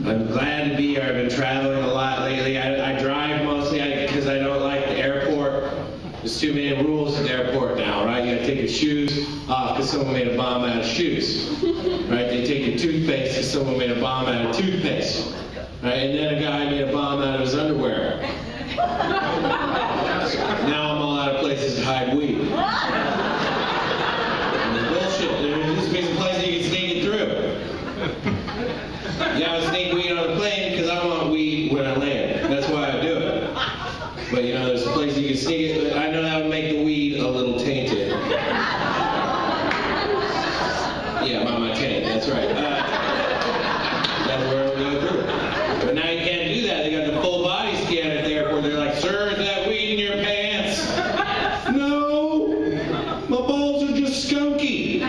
I'm glad to be here. I've been traveling a lot lately. I drive mostly because I don't like the airport. There's too many rules at the airport now, right? You gotta take your shoes off because someone made a bomb out of shoes. Right? They take your toothpaste because someone made a bomb out of toothpaste. Right? And then a guy made a bomb out of his underwear. Now I'm all out of places to hide weed. And bullshit. There used to be some places you can sneak it through. You gotta sneak weed on a plane because I want weed when I land. That's why I do it. But you know, there's a place you can sneak it. I know that would make the weed a little tainted. Yeah, by my taint. That's right. That's where it'll go through. But now you can't do that. They got the full body scan at the airport. They're like, "Sir, is that weed in your pants?" No, my balls are just skunky.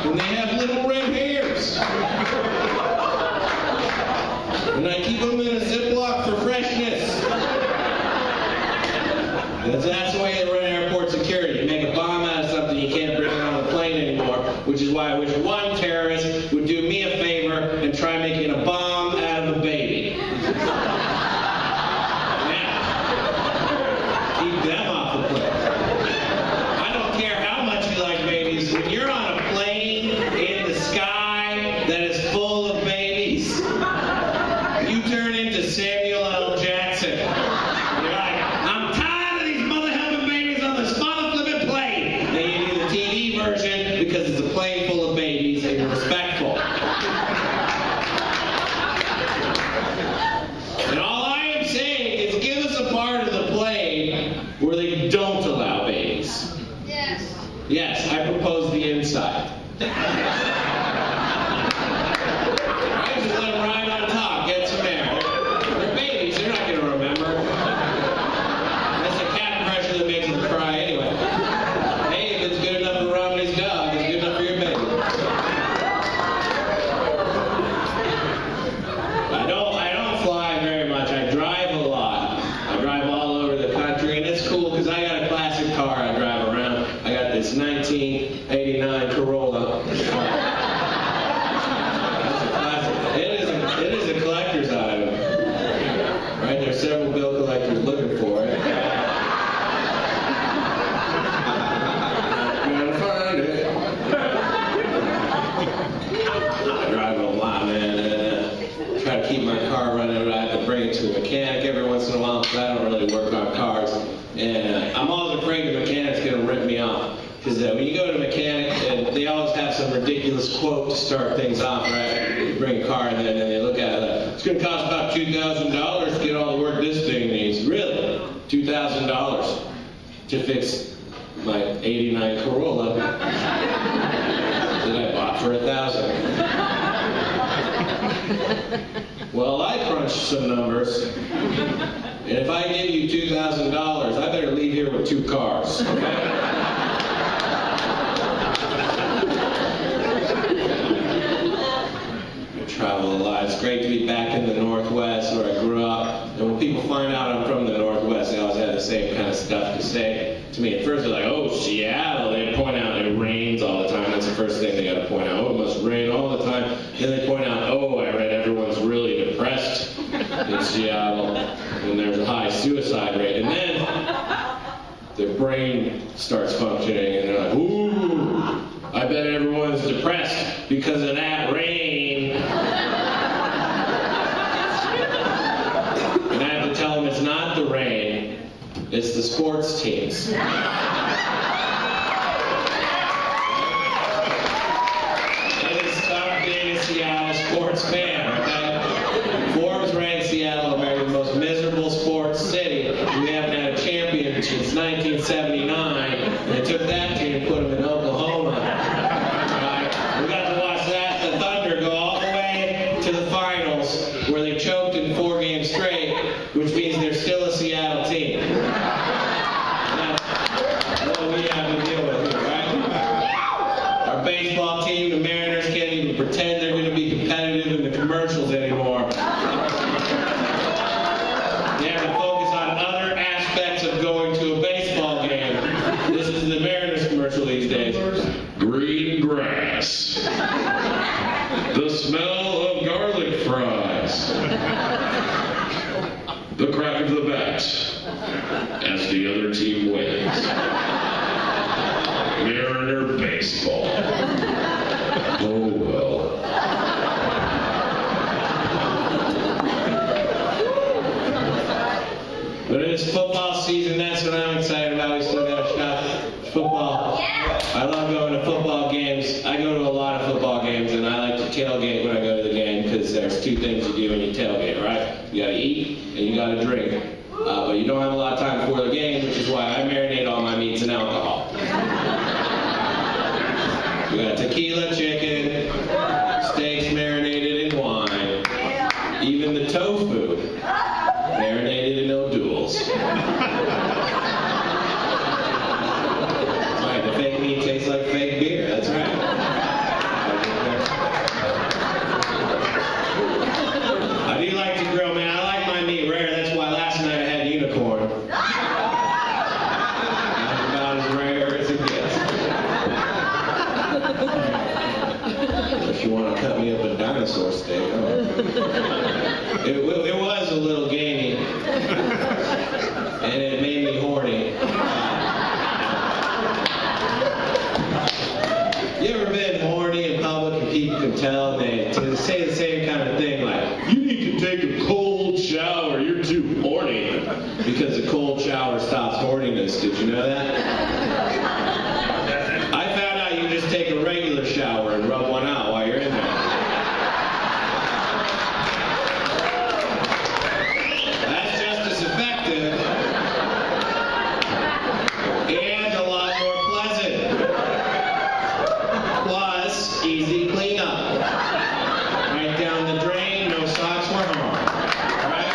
And they have little red hairs. And I keep them in a Ziploc for freshness. That's the way they run airport security. You make a bomb out of something, you can't bring it on the plane anymore, which is why I wish one terrorist would do me a favor and try making a bomb out of a baby. Now, keep them off the plane. I don't care how much you like babies. When you're on a plane in the sky that is full of babies, you turn into Samuel L. Jackson. You're like, "I'm tired of these mother-helping babies on this mother-flipping plane." And you do the TV version because it's a plane full of babies and you're respectful. And all I am saying is give us a part of the plane where they don't allow babies. Yes. Yes, I propose the inside. I just let them ride on top, get some air. They're babies, they're not going to remember. That's the cat pressure that makes them cry anyway. Hey, if it's good enough for Romney's dog, it's good enough for your baby. I don't fly very much. I drive a lot. I drive all over the country, and it's cool because I got a classic car I drive around. I got this 1989 Corolla. It is a collector's item. Right? There's several bill collectors looking for it. Gotta find it. I drive a lot, man. Try to keep my car running, but I have to bring it to a mechanic every once in a while because I don't really work on cars. And I'm always afraid the mechanic's going to rip me off. Because when you go to a mechanic, and they always have some ridiculous quote to start things off, right? You bring a car in there, and then they look at it. It's going to cost about $2,000 to get all the work this thing needs. Really? $2,000 to fix my '89 Corolla that I bought for $1,000. Well, I crunched some numbers, and if I give you $2,000, I better leave here with 2 cars, okay? Travel a lot. It's great to be back in the Northwest where I grew up. And when people find out I'm from the Northwest, they always have the same kind of stuff to say to me. At first they're like, "Oh, Seattle." They point out it rains all the time. That's the first thing they got to point out. "Oh, it must rain all the time." Then they point out, "Oh, I read everyone's really depressed in Seattle. And there's a high suicide rate." And then their brain starts functioning and they're like, "Ooh, I bet everyone's depressed because of that rain." And I have to tell them it's not the rain, it's the sports teams. It is tough being a Seattle sports fan, okay? Forbes ranked Seattle America's most miserable sports city. We haven't had a champion since 1979, and they took that team and put them in Oklahoma. We got to watch the Thunder go all the way to the finals, where they choked in 4 games straight, which means they're still a Seattle team. That's what we have to deal with here, right? Our baseball team, the Mariners, can't even pretend they're going to be competitive in the commercials anymore. They have to focus on other aspects of going to a baseball game. This is the Mariners commercial these days. Green grass. The smell of garlic fries. The crack of the bat as the other team wins. Mariner baseball. Oh well. But it's football season, that's what I'm excited about. We still got a shot. Football. I love going to football games. I go to a lot of football games, and I like to tailgate when I go to the game, because there's two things you do when you tailgate, right? You gotta eat, and you gotta drink. But you don't have a lot of time before the game, which is why I marinate all my meats in alcohol. We got tequila, chicken, steaks marinated in wine, even the tofu marinated in O'Doul's. That's right, the fake meat tastes like fake beer, that's right. I do like to grill, man. I like my meat rare, that's why last night I had unicorn. That's about as rare as it gets. If you want to cut me up a dinosaur steak, oh. It was a little gamey, and it made me horny. You ever been horny in public and people can tell, and they say the same kind of thing like, you need to take a cold shower, you're too horny. Because a cold shower stops horniness, did you know that? I found out you just take a regular shower and rub one out while you're in there. That's just as effective and a lot more pleasant. Plus, easy cleanup. Right down the drain, no socks were harmed. Right?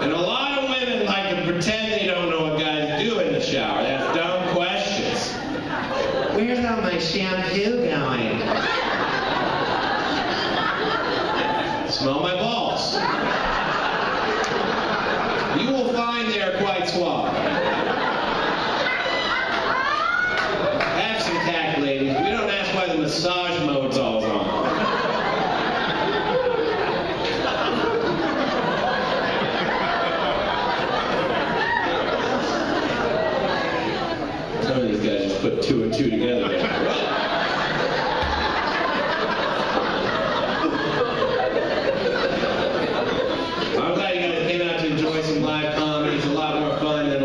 And a lot of women like to pretend they don't know what guys do in the shower. That's dumb questions. Where's all my shampoo going? Smell my balls. You will find they are quite suave. Have some tact, ladies. We don't ask why the massage mode's always on. Some of these guys just put two and two together. I'm glad you guys came out to enjoy some live comedy. It's a lot more fun than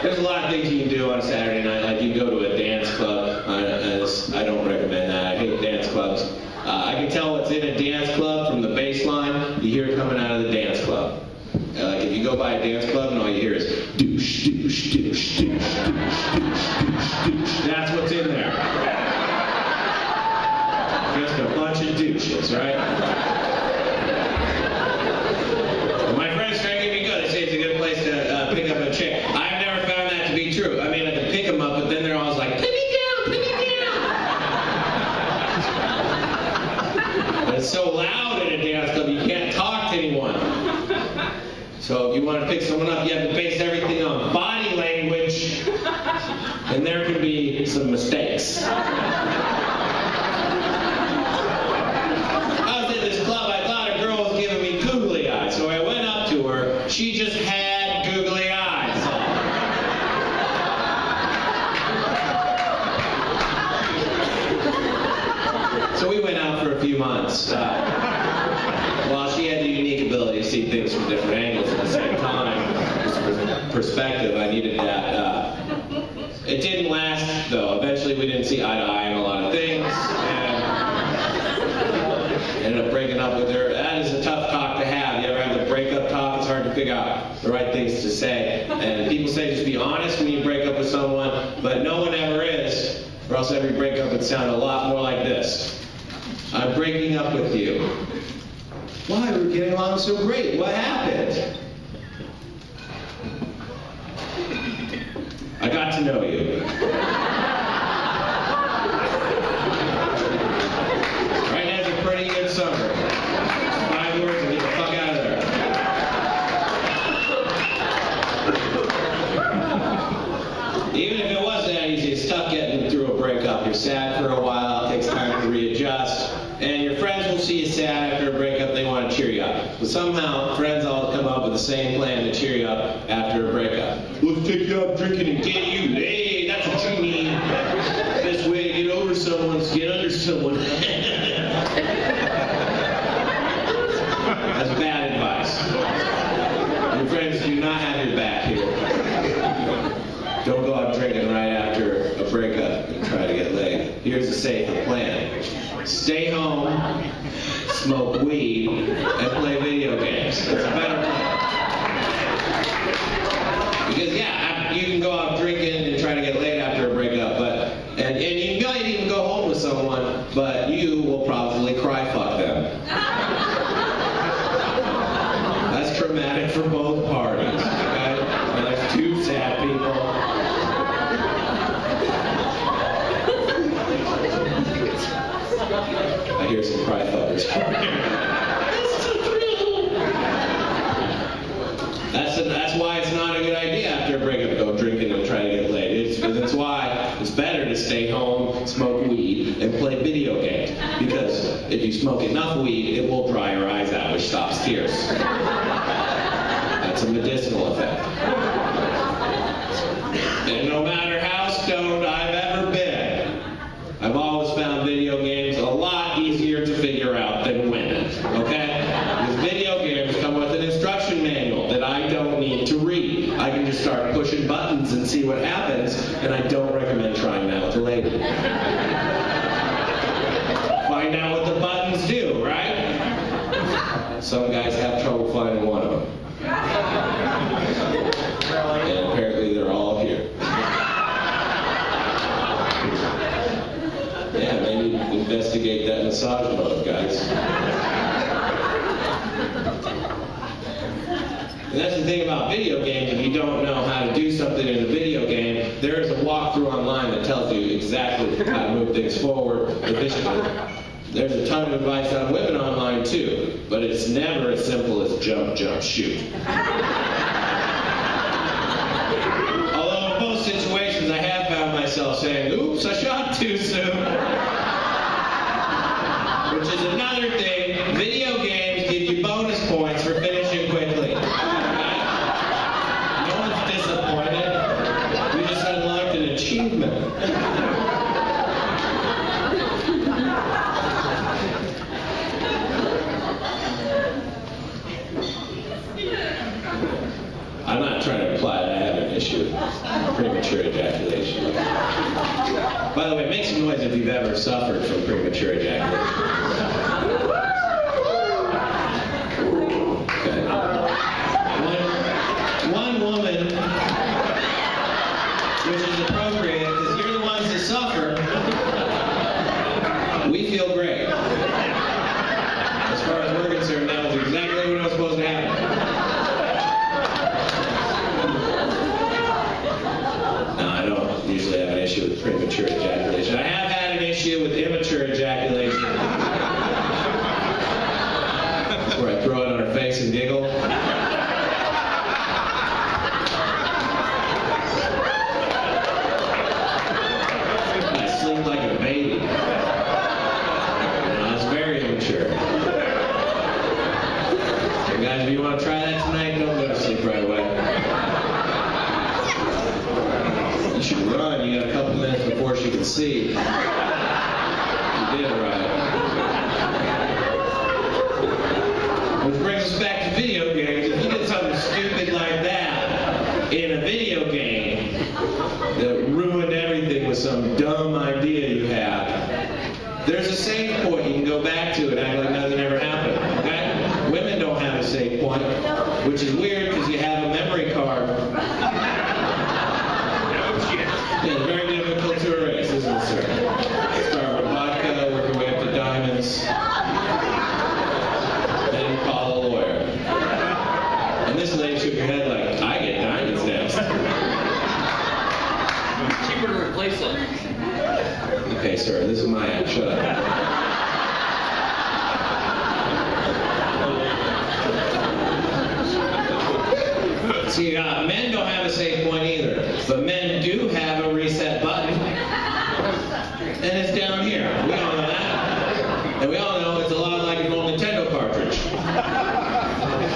there's a lot of things you can do on a Saturday night. Like you can go to a dance club. I don't recommend that. I hate dance clubs. I can tell what's in a dance club from the bass line. You hear it coming out of the dance club. Like if you go by a dance club and all you hear is douche, douche, douche, douche, douche, douche, douche, douche. That's what's in there. Just a bunch of douches, right? Well, my friends try to get me good. They say it's a good place to pick up a chick. I've never found that to be true. I mean, I can pick them up, but then they're always like, put me down, put me down. It's so loud in a dance club, you can't talk to anyone. So if you want to pick someone up, you have to base everything on body language, and there can be some mistakes. I was in this club, I thought a girl was giving me googly eyes, so I went up to her. She just had googly eyes. So we went out for a few months. While she had the unique ability to see things from different angles at the same time, just perspective, I needed that. It didn't last, though. Eventually, we didn't see eye to eye on a lot of things, and ended up breaking up with her. That is a tough talk to have. You ever have the breakup talk? It's hard to figure out the right things to say. And people say just be honest when you break up with someone, but no one ever is, or else every breakup would sound a lot more like this. I'm breaking up with you. Why? We're getting along so great. What happened? I got to know you. Right now is a pretty good summer. 5 words and get the fuck out of there. Even if it was that easy, it's tough getting through a breakup. You're sad. sad for a while, it takes time to readjust, and your friends will see you sad after a breakup, they want to cheer you up. But somehow, friends all come up with the same plan to cheer you up after a breakup. Let's take you out drinking and get you laid, that's what you mean. Best way to get over someone is to get under someone. That's bad advice. Your friends do not have your back here. Don't go out drinking right after a breakup and try to get laid. Here's a safer plan. Stay home, smoke weed, and play video games. That's a better plan. Because yeah, you can go out drinking and try to get laid after a breakup, and you might even go home with someone, but you will probably cry fuck them. That's traumatic for both parties. Okay? And there's two sad people. I hear some cry fuckers. That's why it's not a good idea after a breakup to go drinking and try to get laid. That's why it's better to stay home, smoke weed, and play video games. Because if you smoke enough weed, it will dry your eyes out, which stops tears. That's a medicinal effect. And no matter how stoned I've ever been, I've always found video games a lot easier to figure out than women, okay? Because video games come with an instruction manual that I don't need to read. I can just start pushing buttons and see what happens, and I don't recommend trying that with a lady. Find out what the buttons do, right? Some guys have trouble finding one of them. And apparently they're all here. Yeah, maybe investigate that massage mode, guys. And that's the thing about video games. If you don't know how to do something in a video game, there is a walkthrough online that tells you exactly how to move things forward efficiently. There's a ton of advice on women online too, but it's never as simple as jump, jump, shoot. Although in most situations I have found myself saying, oops, I shot too soon. Which is another thing, video games give you bonus points for finishing quickly. No one's disappointed. We just unlocked an achievement. I'm not trying to imply that I have an issue with premature ejaculation. By the way, make some noise if you've ever suffered from premature ejaculation. Okay. One woman, which is appropriate because you're the ones that suffer, we feel great. As far as we're concerned, that was exactly what was supposed to happen. Usually have an issue with premature ejaculation. I have had an issue with immature ejaculation. That's where I throw it on her face and giggle. I sleep like a baby. I was very immature. So guys, if you want to try that tonight, don't go to sleep right away. You should run. You got a couple minutes before she can see. You did it right. Which brings us back to video games. If you did something stupid like that in a video game that ruined everything with some dumb idea you had, there's a save point. You can go back to it and act like nothing ever happened. Okay? Women don't have a save point, which is weird because you have a memory card. Yeah, it's very difficult to erase, isn't it, sir? Start with vodka, work your way up to diamonds, then call a lawyer. And this lady shook her head like, I get diamonds next. Cheaper to replace it. Okay, sir, this is my act. Shut up. See, men don't have a save point either, but men do have a reset button. and it's down here. We all know that. And we all know it's a lot like an old Nintendo cartridge.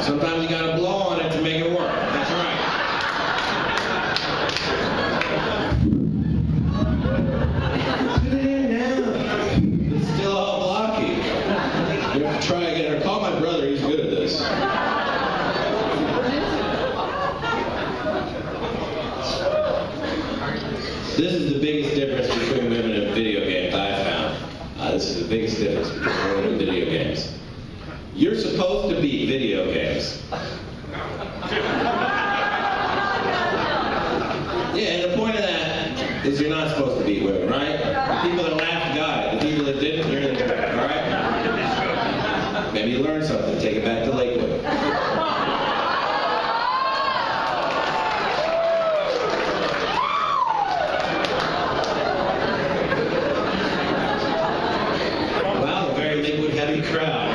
Sometimes you gotta blow on it to make it work. That's right. Put it in now. It's still all blocky. You have to try again. Or call my brother, he's good at this. This is the biggest difference between women and video games I found. This is the biggest difference between women and video games. You're supposed to beat video games. Yeah, and the point of that is you're not supposed to beat women, right? The people that laughed got it. The people that didn't, you're in there, all right? Maybe you learned something. Take it back to Lakewood. Wow, a very Lakewood-heavy crowd.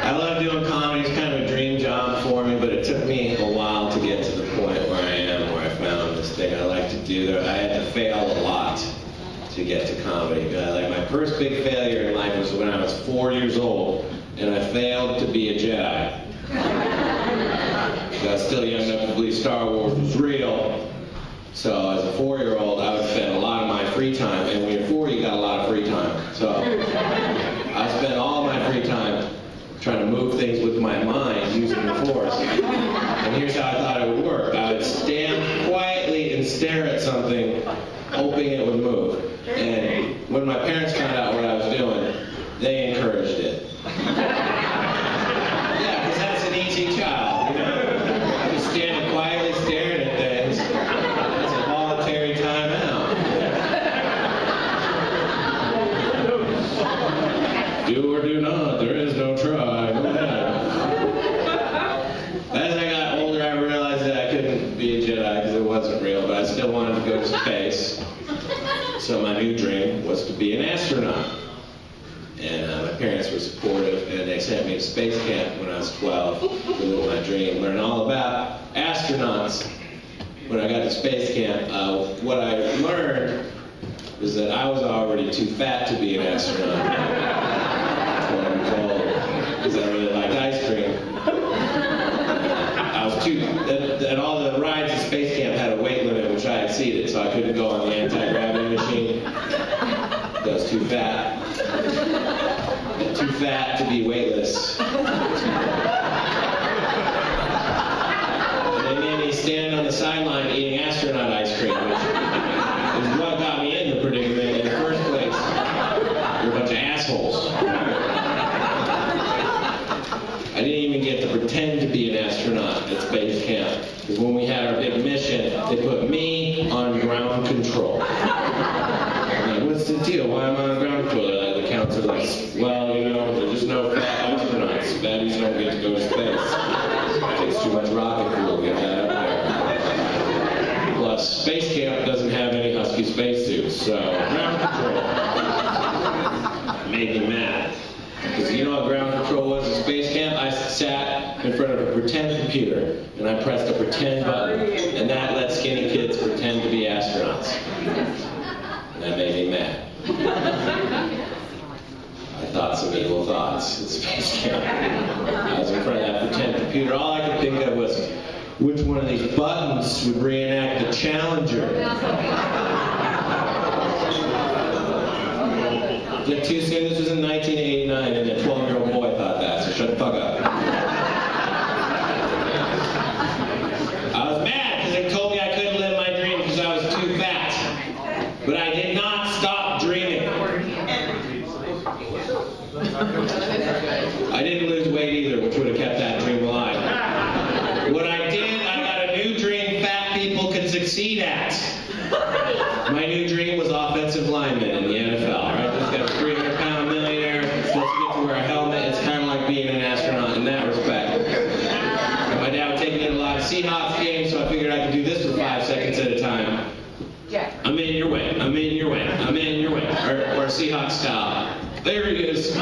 I love doing comedy. It's kind of a dream job for me, but it took me a while to get to the point where I am, where I found this thing I like to do. I had to fail a lot to get to comedy. Like my first big failure in life was when I was 4 years old, and I failed to be a Jedi. I was still young enough to believe Star Wars was real. So as a 4-year-old, I would spend a lot of my free time, and when you're 4, you got a lot of free time. So I spent all my free time trying to move things with my mind using the Force. And here's how I thought it would work. I would stand quietly and stare at something, hoping it would move. And when my parents found out what I was doing, they encouraged it. Yeah, because that's an easy child, you know? Just standing quietly staring at things. That's a voluntary timeout. Do or do not, there is no try. Go ahead. As I got older, I realized that I couldn't be a Jedi because it wasn't real, but I still wanted to go to space. So my new dream was to be an astronaut. And my parents were supportive, and they sent me to space camp when I was 12 to live my dream, learn all about astronauts. When I got to space camp, what I learned was that I was already too fat to be an astronaut. 12 years old, because I really liked ice cream. I was too, and all the rides at space camp had a weight limit, which I exceeded, so I couldn't go on the anti-gravity machine. I was too fat. Too fat to be weightless. And they made me stand on the sideline eating astronaut ice cream, which is what got me in the predicament in the first place. You're a bunch of assholes. I didn't even get to pretend to be an astronaut at space camp, because when we had our big mission, they put me on ground control. I'm like, what's the deal? Why am I on ground control? They're like, the counselor like, well, you know, there's just no fat astronauts. Fatties don't get to go to space. It takes too much rocket fuel to get that up there. Plus, space camp doesn't have any Husky spacesuits, so ground control made me mad. Because you know what ground control was at space camp? I sat in front of a pretend computer, and I pressed a pretend button, and that let skinny kids pretend to be astronauts. And that made me mad. I thought some evil thoughts at space camp. I was in front of that pretend computer. All I could think of was, which one of these buttons would reenact the Challenger? Is it too soon? This was in 1989, and a 12-year-old boy thought that, so shut the fuck up. I was mad because they told me I couldn't live my dream because I was too fat. But I did not stop dreaming. I didn't lose weight either, which would have kept that dream alive. What I did, I got a new dream fat people can succeed at. My new dream was offensive lineman in the NFL, right? Just got a 300-pound millionaire, supposed to get to wear a helmet. It's kind of like being an astronaut in that respect. And my dad would take me to a lot of Seahawks games, so I figured I could do this for 5 seconds at a time. I'm in your way, I'm in your way, I'm in your way. Or Seahawks style. There he is.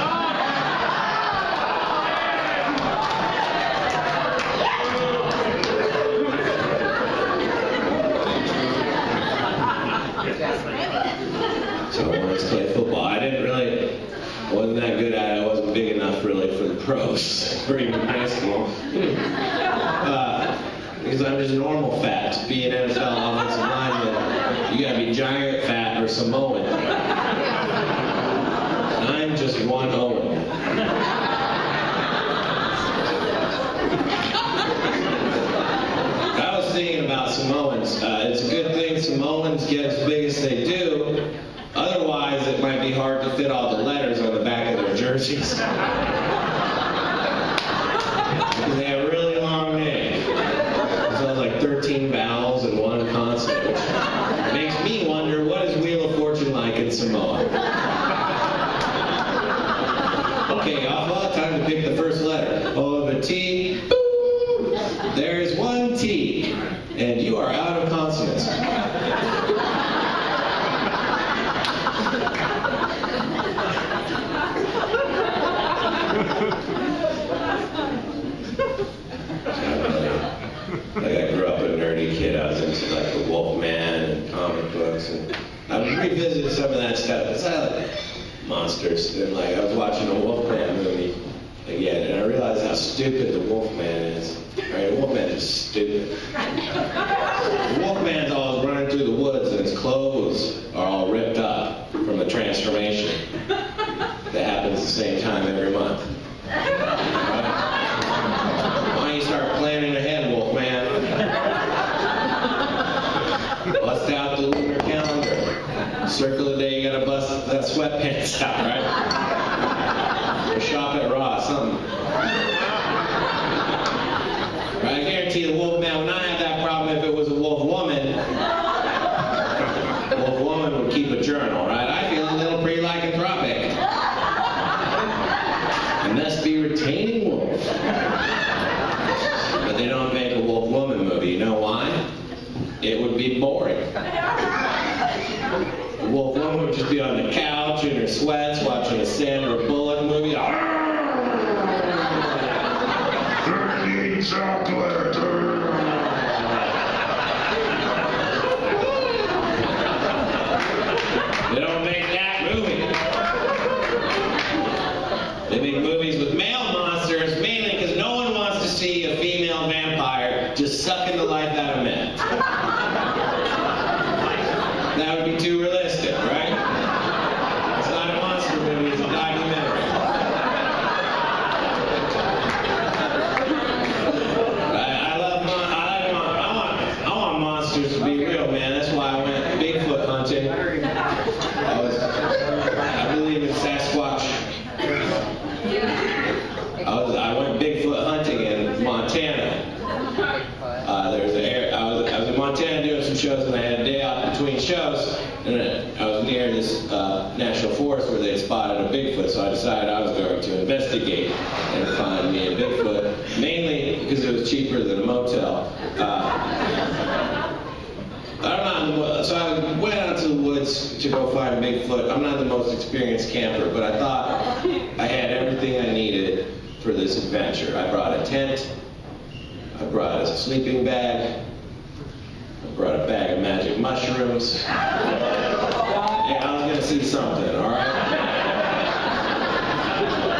gross, pretty minuscule. Because I'm just normal fat. To be an NFL offensive lineman, you gotta be giant fat or Samoan. And I'm just one Owen. I was thinking about Samoans. It's a good thing Samoans get as big as they do. Otherwise, it might be hard to fit all the letters on the back of their jerseys. Because they have really long names. So like 13 vowels and one consonant, which makes me wonder, what is Wheel of Fortune like in Samoa? Okay, Alpha, time to pick the first letter. Oh, the T. There's one T, and you are out of consonants. Like I grew up a nerdy kid. I was into like the Wolfman and comic books, and I revisited some of that stuff. It's like monsters, and like I was watching a Wolfman movie again, and I realized how stupid the Wolfman is. Right? The Wolfman is stupid. The Wolfman's always running through the woods, and his clothes are all ripped up from the transformation that happens at the same time every month. Right? Why don't you start planning ahead, Wolfman? Bust out the lunar calendar. Circle the day you gotta bust that sweatpants out, right? Or shop at Ross, something. Right, I guarantee the Wolfman, when I had that problem, if it was a wolf woman, the wolf woman would keep a journal, right? I feel a little pre-lycanthropic. And thus be retaining wolf. But they don't make a wolf woman movie. You know why? It would be boring. The wolf woman would just be on the couch in her sweats watching a Sandra Bullock movie. 13 chocolate. They don't make that movie. They make movies with male monsters, mainly because no one wants to see a female vampire just sucking the life out of men. That would be too realistic, right? It's not a monster movie, it's a documentary. I want monsters to be real, man. That's why I went Bigfoot hunting. I believe in Sasquatch. I went Bigfoot hunting in Montana. I was in Montana doing some shows, and I had a day off between shows, and I was near this national forest where they had spotted a Bigfoot, so I decided I was going to investigate and find me a Bigfoot, mainly because it was cheaper than a motel. So I went out to the woods to go find Bigfoot. I'm not the most experienced camper, but I thought I had everything I needed for this adventure. I brought a tent, I brought a sleeping bag, I brought a bag of magic mushrooms. Yeah, I was going to see something, all right?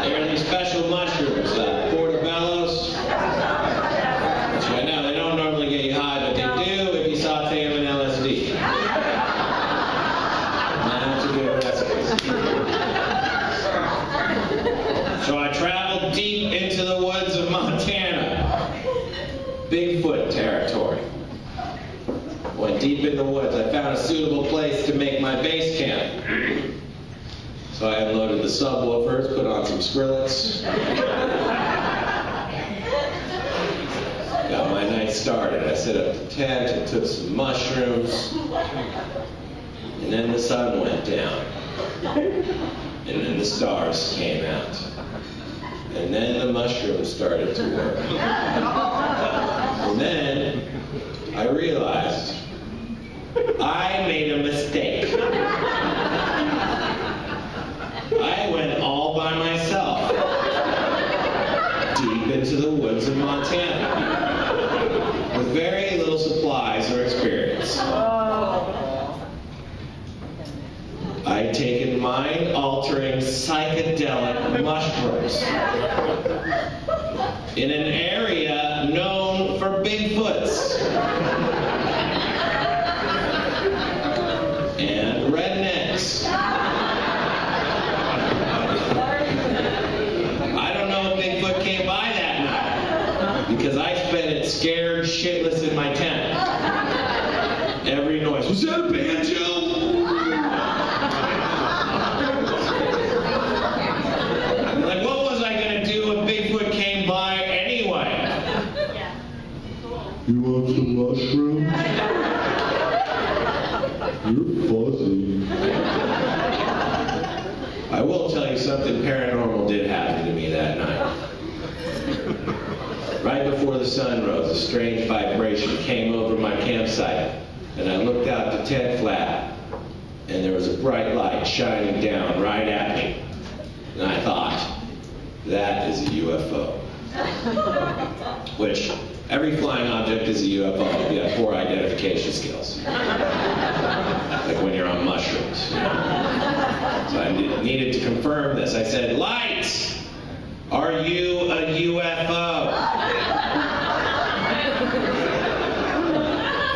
There are these special mushrooms, portobellos, which I know they don't normally get you high, but they do if you saute them in LSD. That's a good recipe. So I traveled deep into the woods of Montana, Bigfoot territory. Went deep in the woods. I found a suitable place to make my base camp. So I unloaded the subwoofers, put on some Skrillex. Got my night started. I set up the tent and took some mushrooms. And then the sun went down. And then the stars came out. And then the mushrooms started to work. And then I realized I made a mistake. I went all by myself deep into the woods of Montana with very little supplies or experience. I I'd taken mind-altering psychedelic mushrooms in an area known for Bigfoots and rednecks. I don't know if Bigfoot came by that night because I spent it scared shitless in my tent. Every noise, was that a banjo? Like, what was I going to do if Bigfoot came by anyway? You want some mushrooms? You're fuzzy. I will tell you something paranormal did happen to me that night. Right before the sun rose, a strange vibration came over my campsite, and I looked out the tent flap, and there was a bright light shining down right at me. And I thought, that is a UFO. Which, every flying object is a UFO if you have poor identification skills. Like when you're on mushrooms. So I needed to confirm this. I said, light! Are you a UFO?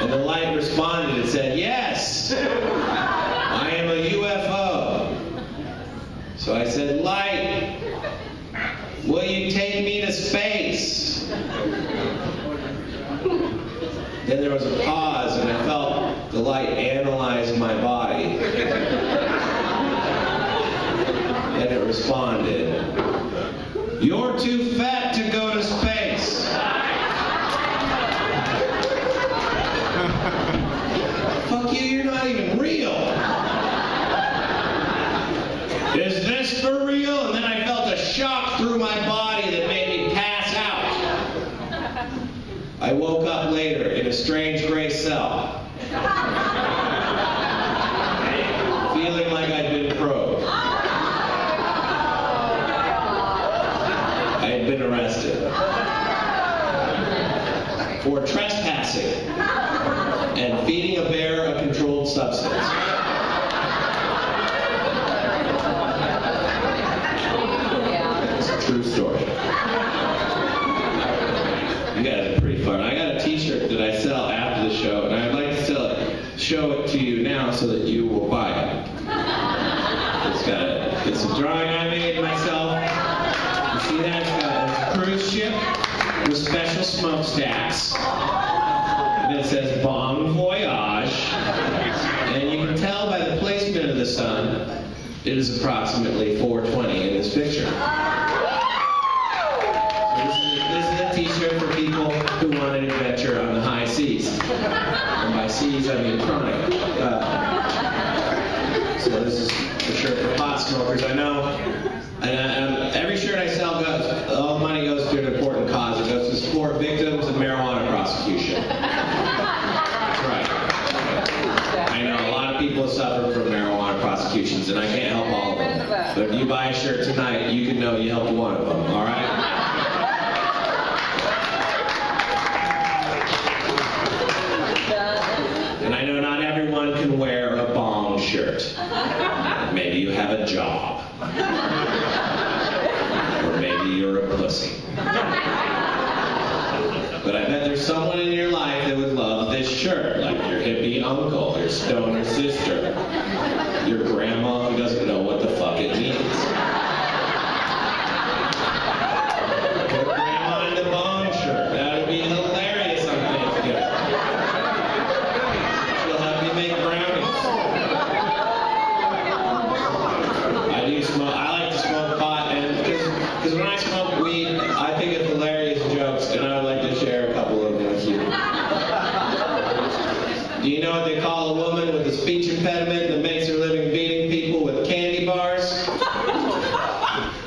And the light responded and said, yes! I am a UFO. So I said, light, will you take me to space? Then there was a pause, and I felt the light analyze my body. Then it responded, you're too fat to go to space. Fuck you, you're not even real. Is this for real? And then I felt a shock through my body that made me pass out. I woke up later in a strange gray cell, feeling like I'd been probed. I had been arrested for trespassing and feeding a bear a controlled substance. It's a true story. You guys are pretty fun. I got a t-shirt that I sell after the show, and I'd like to show it to you now so that you will buy it. It's a drawing I made myself. You see that? It's got a cruise ship with special smokestacks. And it says Bon Voyage. And you can tell by the placement of the sun, it is approximately 4:20 in this picture. So this is a t-shirt for people who want an adventure on the high seas. And by seas, I mean chronic. So this is a shirt for pot smokers. I know. And every shirt I sell, all the money goes to an important cause. It goes to support victims of marijuana prosecution. That's right. I know a lot of people suffer from marijuana prosecutions, and I can't help all of them. But if you buy a shirt tonight, you can know you helped one of them, all right? And I know not everyone can wear a bong shirt. Maybe you have a job. Or maybe you're a pussy. But I bet there's someone in your life that would love this shirt, like your hippie uncle, your stoner sister, your grandma who doesn't know what the fuck it means. Put grandma in the bong shirt. That would be hilarious on Thanksgiving. She'll have you make brownies. I like to smoke pot, and because when I smoke weed, I think it's hilarious jokes, and I would like to share a couple of them with you. Do you know what they call a woman with a speech impediment that makes her living beating people with candy bars?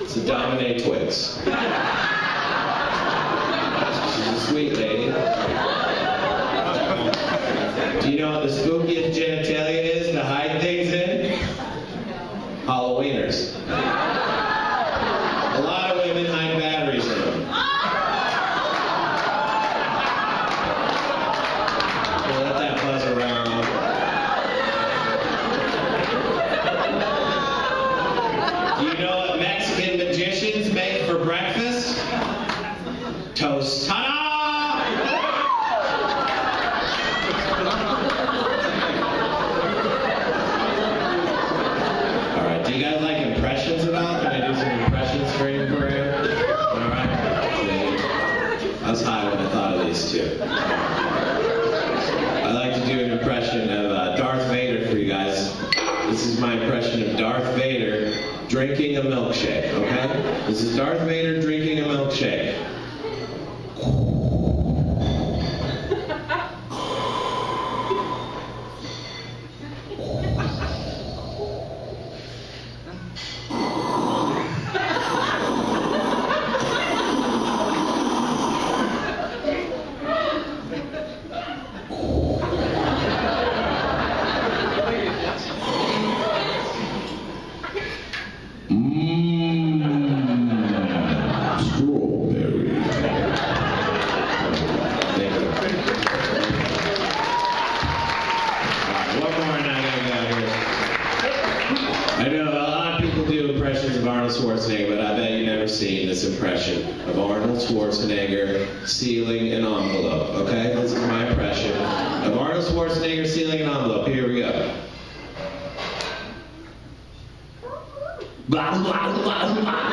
It's a dominatrix. She's a sweet lady. Do you know what the spookiest genitalia is to hide things in? Halloweeners. A lot of women hide batteries in them. We'll let that buzz around. I'd like to do an impression of Darth Vader for you guys. This is my impression of Darth Vader drinking a milkshake, okay? This is Darth Vader drinking a milkshake. Strawberry. One more and I gotta get out of here. I know a lot of people do impressions of Arnold Schwarzenegger, but I bet you've never seen this impression of Arnold Schwarzenegger sealing an envelope, okay? This is my impression of Arnold Schwarzenegger sealing an envelope. Here we go. Blah, blah, blah, blah.